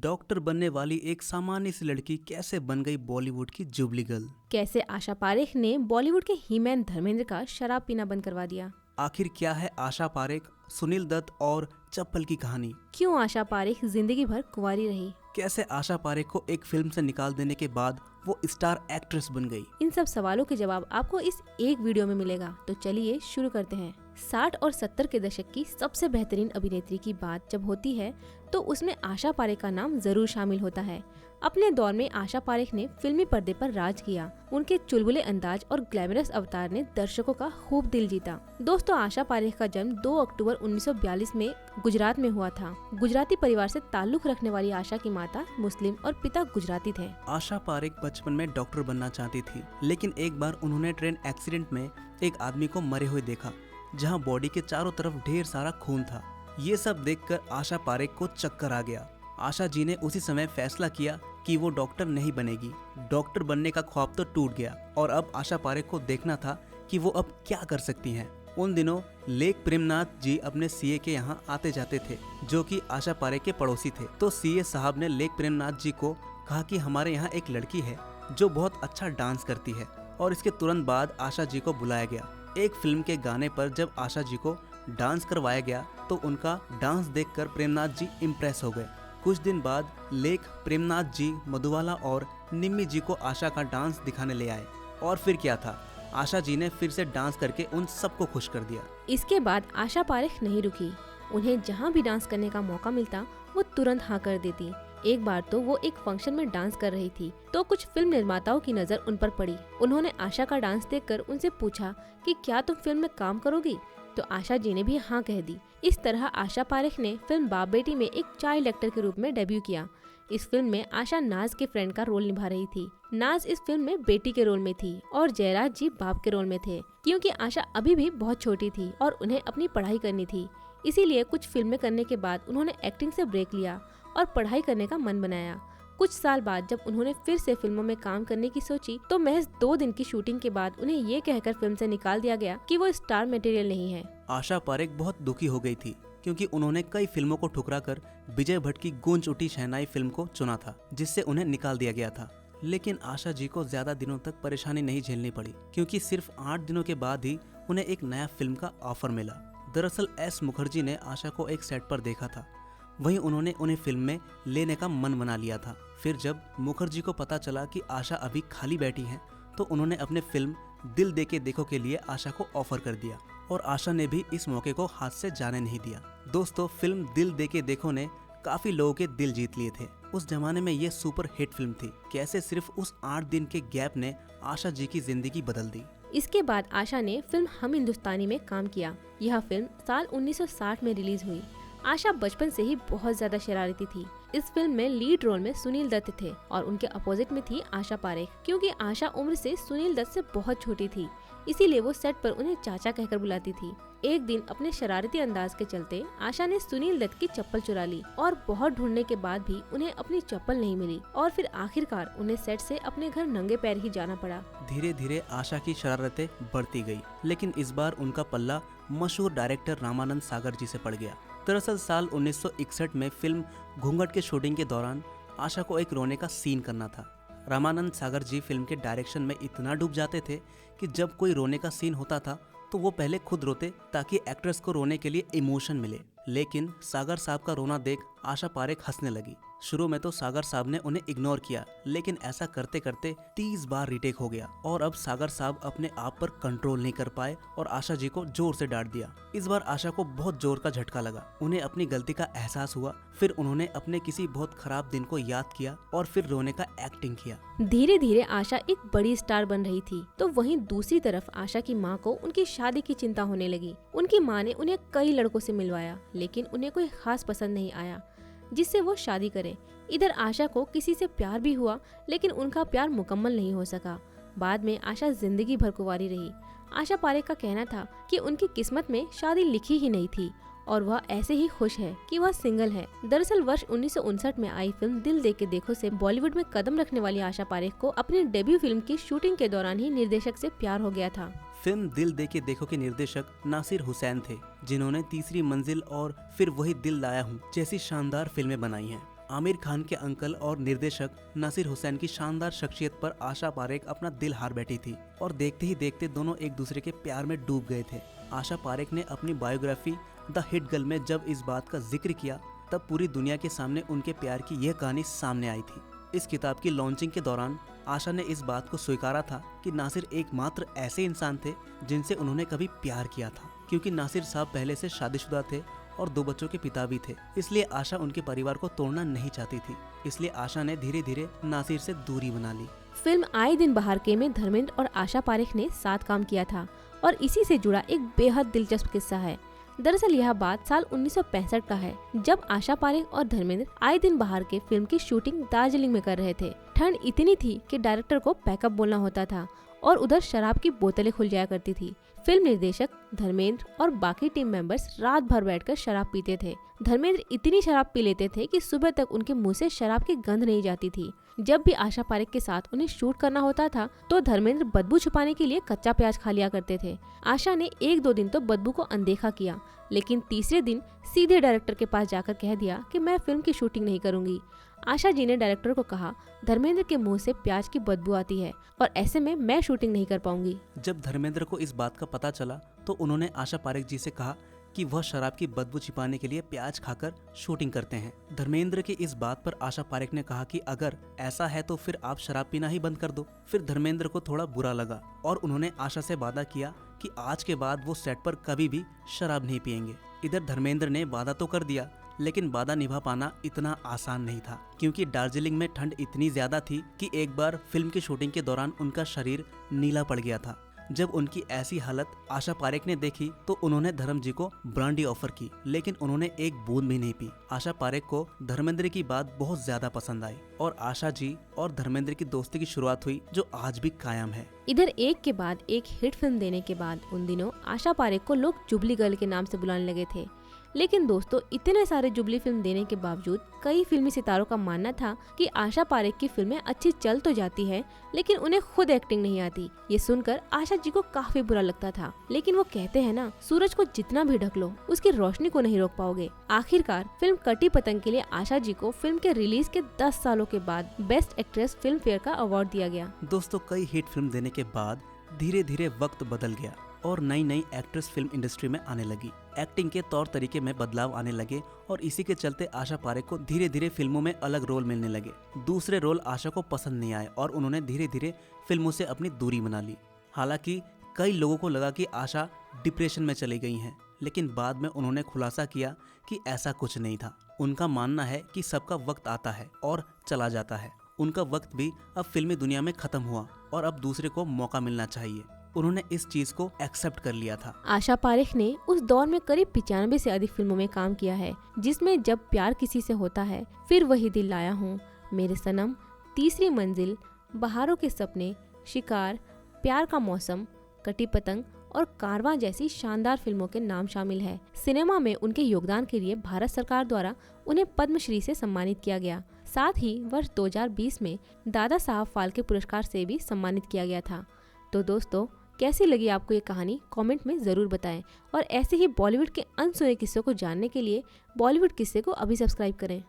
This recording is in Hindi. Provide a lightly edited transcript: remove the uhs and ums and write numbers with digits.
डॉक्टर बनने वाली एक सामान्य सी लड़की कैसे बन गई बॉलीवुड की जुबली गर्ल। कैसे आशा पारेख ने बॉलीवुड के हीमैन धर्मेंद्र का शराब पीना बंद करवा दिया। आखिर क्या है आशा पारेख, सुनील दत्त और चप्पल की कहानी। क्यों आशा पारेख जिंदगी भर कुंवारी रही। कैसे आशा पारेख को एक फिल्म से निकाल देने के बाद वो स्टार एक्ट्रेस बन गई। इन सब सवालों के जवाब आपको इस एक वीडियो में मिलेगा। तो चलिए शुरू करते हैं। 60 और 70 के दशक की सबसे बेहतरीन अभिनेत्री की बात जब होती है तो उसमें आशा पारेख का नाम जरूर शामिल होता है। अपने दौर में आशा पारेख ने फिल्मी पर्दे पर राज किया। उनके चुलबुले अंदाज और ग्लैमरस अवतार ने दर्शकों का खूब दिल जीता। दोस्तों, आशा पारेख का जन्म 2 अक्टूबर 1942 में गुजरात में हुआ था। गुजराती परिवार से ताल्लुक रखने वाली आशा की माता मुस्लिम और पिता गुजराती थे। आशा पारेख बचपन में डॉक्टर बनना चाहती थी, लेकिन एक बार उन्होंने ट्रेन एक्सीडेंट में एक आदमी को मरे हुए देखा, जहां बॉडी के चारों तरफ ढेर सारा खून था। ये सब देखकर आशा पारेख को चक्कर आ गया। आशा जी ने उसी समय फैसला किया कि वो डॉक्टर नहीं बनेगी। डॉक्टर बनने का ख्वाब तो टूट गया और अब आशा पारेख को देखना था कि वो अब क्या कर सकती हैं। उन दिनों लेक प्रेमनाथ जी अपने सीए के यहाँ आते जाते थे, जो कि आशा पारेख के पड़ोसी थे। तो सीए साहब ने लेक प्रेमनाथ जी को कहा कि हमारे यहाँ एक लड़की है जो बहुत अच्छा डांस करती है, और इसके तुरंत बाद आशा जी को बुलाया गया। एक फिल्म के गाने पर जब आशा जी को डांस करवाया गया तो उनका डांस देखकर प्रेमनाथ जी इम्प्रेस हो गए। कुछ दिन बाद लेक प्रेमनाथ जी मधुबाला और निम्मी जी को आशा का डांस दिखाने ले आए, और फिर क्या था, आशा जी ने फिर से डांस करके उन सबको खुश कर दिया। इसके बाद आशा पारेख नहीं रुकी। उन्हें जहाँ भी डांस करने का मौका मिलता वो तुरंत हाँ कर देती। एक बार तो वो एक फंक्शन में डांस कर रही थी तो कुछ फिल्म निर्माताओं की नजर उन पर पड़ी। उन्होंने आशा का डांस देखकर उनसे पूछा कि क्या तुम फिल्म में काम करोगी, तो आशा जी ने भी हाँ कह दी। इस तरह आशा पारेख ने फिल्म बाप बेटी में एक चाइल्ड एक्टर के रूप में डेब्यू किया। इस फिल्म में आशा नाज के फ्रेंड का रोल निभा रही थी। नाज इस फिल्म में बेटी के रोल में थी और जयराज जी बाप के रोल में थे। क्योंकि आशा अभी भी बहुत छोटी थी और उन्हें अपनी पढ़ाई करनी थी, इसीलिए कुछ फिल्में करने के बाद उन्होंने एक्टिंग से ब्रेक लिया और पढ़ाई करने का मन बनाया। कुछ साल बाद जब उन्होंने फिर से फिल्मों में काम करने की सोची तो महज 2 दिन की शूटिंग के बाद उन्हें ये कहकर फिल्म से निकाल दिया गया कि वो स्टार मटेरियल नहीं है। आशा पारेख बहुत दुखी हो गई थी क्योंकि उन्होंने कई फिल्मों को ठुकराकर विजय भट्ट की गूंज उठी शहनाई फिल्म को चुना था, जिससे उन्हें निकाल दिया गया था। लेकिन आशा जी को ज्यादा दिनों तक परेशानी नहीं झेलनी पड़ी, क्योंकि सिर्फ 8 दिनों के बाद ही उन्हें एक नया फिल्म का ऑफर मिला। दरअसल एस मुखर्जी ने आशा को एक सेट पर देखा था, वहीं उन्होंने उन्हें फिल्म में लेने का मन बना लिया था। फिर जब मुखर्जी को पता चला कि आशा अभी खाली बैठी हैं, तो उन्होंने अपने फिल्म दिल दे के देखो के लिए आशा को ऑफर कर दिया, और आशा ने भी इस मौके को हाथ से जाने नहीं दिया। दोस्तों, फिल्म दिल दे के देखो ने काफी लोगों के दिल जीत लिए थे। उस जमाने में ये सुपर हिट फिल्म थी। कैसे सिर्फ उस 8 दिन के गैप ने आशा जी की जिंदगी बदल दी। इसके बाद आशा ने फिल्म हम हिंदुस्तानी में काम किया। यह फिल्म साल 1960 में रिलीज हुई। आशा बचपन से ही बहुत ज्यादा शरारती थी। इस फिल्म में लीड रोल में सुनील दत्त थे और उनके अपोजिट में थी आशा पारेख। क्योंकि आशा उम्र से सुनील दत्त से बहुत छोटी थी, इसीलिए वो सेट पर उन्हें चाचा कहकर बुलाती थी। एक दिन अपने शरारती अंदाज के चलते आशा ने सुनील दत्त की चप्पल चुरा ली और बहुत ढूंढने के बाद भी उन्हें अपनी चप्पल नहीं मिली, और फिर आखिरकार उन्हें सेट से अपने घर नंगे पैर ही जाना पड़ा। धीरे धीरे आशा की शरारतें बढ़ती गई, लेकिन इस बार उनका पल्ला मशहूर डायरेक्टर रामानंद सागर जी से पड़ गया। दरअसल साल 1961 में फिल्म घूंघट के शूटिंग के दौरान आशा को एक रोने का सीन करना था। रामानंद सागर जी फिल्म के डायरेक्शन में इतना डूब जाते थे कि जब कोई रोने का सीन होता था तो वो पहले खुद रोते ताकि एक्ट्रेस को रोने के लिए इमोशन मिले। लेकिन सागर साहब का रोना देख आशा पारेख हंसने लगी। शुरू में तो सागर साहब ने उन्हें इग्नोर किया, लेकिन ऐसा करते करते 30 बार रीटेक हो गया, और अब सागर साहब अपने आप पर कंट्रोल नहीं कर पाए और आशा जी को जोर से डांट दिया। इस बार आशा को बहुत जोर का झटका लगा। उन्हें अपनी गलती का एहसास हुआ। फिर उन्होंने अपने किसी बहुत खराब दिन को याद किया और फिर रोने का एक्टिंग किया। धीरे धीरे आशा एक बड़ी स्टार बन रही थी, तो वहीं दूसरी तरफ आशा की माँ को उनकी शादी की चिंता होने लगी। उनकी माँ ने उन्हें कई लड़कों से मिलवाया, लेकिन उन्हें कोई खास पसंद नहीं आया जिससे वो शादी करे। इधर आशा को किसी से प्यार भी हुआ, लेकिन उनका प्यार मुकम्मल नहीं हो सका। बाद में आशा जिंदगी भर कुंवारी रही। आशा पारेख का कहना था कि उनकी किस्मत में शादी लिखी ही नहीं थी और वह ऐसे ही खुश है कि वह सिंगल है। दरअसल वर्ष 1959 में आई फिल्म दिल दे के देखो से बॉलीवुड में कदम रखने वाली आशा पारेख को अपनी डेब्यू फिल्म की शूटिंग के दौरान ही निर्देशक से प्यार हो गया था। फिल्म दिल दे के देखो के निर्देशक नासिर हुसैन थे, जिन्होंने तीसरी मंजिल और फिर वही दिल लाया हूँ जैसी शानदार फिल्में बनाई हैं। आमिर खान के अंकल और निर्देशक नासिर हुसैन की शानदार शख्सियत पर आशा पारेख अपना दिल हार बैठी थी और देखते ही देखते दोनों एक दूसरे के प्यार में डूब गए थे। आशा पारेख ने अपनी बायोग्राफी द हिट गर्ल में जब इस बात का जिक्र किया तब पूरी दुनिया के सामने उनके प्यार की यह कहानी सामने आई थी। इस किताब की लॉन्चिंग के दौरान आशा ने इस बात को स्वीकारा था कि नासिर एकमात्र ऐसे इंसान थे जिनसे उन्होंने कभी प्यार किया था, क्योंकि नासिर साहब पहले से शादीशुदा थे और 2 बच्चों के पिता भी थे। इसलिए आशा उनके परिवार को तोड़ना नहीं चाहती थी। इसलिए आशा ने धीरे धीरे नासिर से दूरी बना ली। फिल्म आए दिन बाहर के में धर्मेंद्र और आशा पारेख ने साथ काम किया था और इसी से जुड़ा एक बेहद दिलचस्प किस्सा है। दरअसल यह बात साल 1965 का है, जब आशा पारेख और धर्मेंद्र आए दिन बाहर के फिल्म की शूटिंग दार्जिलिंग में कर रहे थे। ठंड इतनी थी कि डायरेक्टर को पैकअप बोलना होता था और उधर शराब की बोतलें खुल जाया करती थी। फिल्म निर्देशक, धर्मेंद्र और बाकी टीम मेंबर्स रात भर बैठकर शराब पीते थे। धर्मेंद्र इतनी शराब पी लेते थे कि सुबह तक उनके मुंह से शराब की गंध नहीं जाती थी। जब भी आशा पारेख के साथ उन्हें शूट करना होता था तो धर्मेंद्र बदबू छुपाने के लिए कच्चा प्याज खा लिया करते थे। आशा ने 1-2 दिन तो बदबू को अनदेखा किया, लेकिन तीसरे दिन सीधे डायरेक्टर के पास जाकर कह दिया कि मैं फिल्म की शूटिंग नहीं करूंगी। आशा जी ने डायरेक्टर को कहा, धर्मेंद्र के मुंह से प्याज की बदबू आती है और ऐसे में मैं शूटिंग नहीं कर पाऊंगी। जब धर्मेंद्र को इस बात का पता चला तो उन्होंने आशा पारेख जी से कहा कि वह शराब की बदबू छिपाने के लिए प्याज खाकर शूटिंग करते हैं। धर्मेंद्र की इस बात पर आशा पारेख ने कहा कि अगर ऐसा है तो फिर आप शराब पीना ही बंद कर दो। फिर धर्मेंद्र को थोड़ा बुरा लगा और उन्होंने आशा से वादा किया कि आज के बाद वो सेट पर कभी भी शराब नहीं पिएंगे। इधर धर्मेंद्र ने वादा तो कर दिया, लेकिन वादा निभा पाना इतना आसान नहीं था, क्योंकि दार्जिलिंग में ठंड इतनी ज्यादा थी कि एक बार फिल्म की शूटिंग के दौरान उनका शरीर नीला पड़ गया था। जब उनकी ऐसी हालत आशा पारेख ने देखी तो उन्होंने धर्म जी को ब्रांडी ऑफर की, लेकिन उन्होंने एक बूंद भी नहीं पी। आशा पारेख को धर्मेंद्र की बात बहुत ज्यादा पसंद आई और आशा जी और धर्मेंद्र की दोस्ती की शुरुआत हुई, जो आज भी कायम है। इधर एक के बाद एक हिट फिल्म देने के बाद उन दिनों आशा पारेख को लोग जुबली गर्ल के नाम से बुलाने लगे थे। लेकिन दोस्तों, इतने सारे जुबली फिल्म देने के बावजूद कई फिल्मी सितारों का मानना था कि आशा पारेख की फिल्में अच्छी चल तो जाती है, लेकिन उन्हें खुद एक्टिंग नहीं आती। ये सुनकर आशा जी को काफी बुरा लगता था, लेकिन वो कहते हैं ना, सूरज को जितना भी ढक लो उसकी रोशनी को नहीं रोक पाओगे। आखिरकार फिल्म कटी पतंग के लिए आशा जी को फिल्म के रिलीज के 10 सालों के बाद बेस्ट एक्ट्रेस फिल्म फेयर का अवार्ड दिया गया। दोस्तों, कई हिट फिल्म देने के बाद धीरे धीरे वक्त बदल गया और नई नई एक्ट्रेस फिल्म इंडस्ट्री में आने लगी। एक्टिंग के तौर तरीके में बदलाव आने लगे और इसी के चलते आशा पारेख को धीरे धीरे फिल्मों में अलग रोल मिलने लगे। दूसरे रोल आशा को पसंद नहीं आए और उन्होंने धीरे धीरे फिल्मों से अपनी दूरी बना ली। हालांकि कई लोगों को लगा कि आशा डिप्रेशन में चली गई हैं, लेकिन बाद में उन्होंने खुलासा किया कि ऐसा कुछ नहीं था। उनका मानना है कि सबका वक्त आता है और चला जाता है। उनका वक्त भी अब फिल्मी दुनिया में खत्म हुआ और अब दूसरे को मौका मिलना चाहिए। उन्होंने इस चीज को एक्सेप्ट कर लिया था। आशा पारेख ने उस दौर में करीब 95 से अधिक फिल्मों में काम किया है, जिसमें जब प्यार किसी से होता है, फिर वही दिल लाया हूँ, मेरे सनम, तीसरी मंजिल, बहारों के सपने, शिकार, प्यार का मौसम, कटी पतंग और कारवां जैसी शानदार फिल्मों के नाम शामिल है। सिनेमा में उनके योगदान के लिए भारत सरकार द्वारा उन्हें पद्मश्री से सम्मानित किया गया। साथ ही वर्ष 2020 में दादा साहब फाल्के पुरस्कार से भी सम्मानित किया गया था। तो दोस्तों, कैसी लगी आपको ये कहानी, कमेंट में ज़रूर बताएं और ऐसे ही बॉलीवुड के अनसुने किस्सों को जानने के लिए बॉलीवुड किस्से को अभी सब्सक्राइब करें।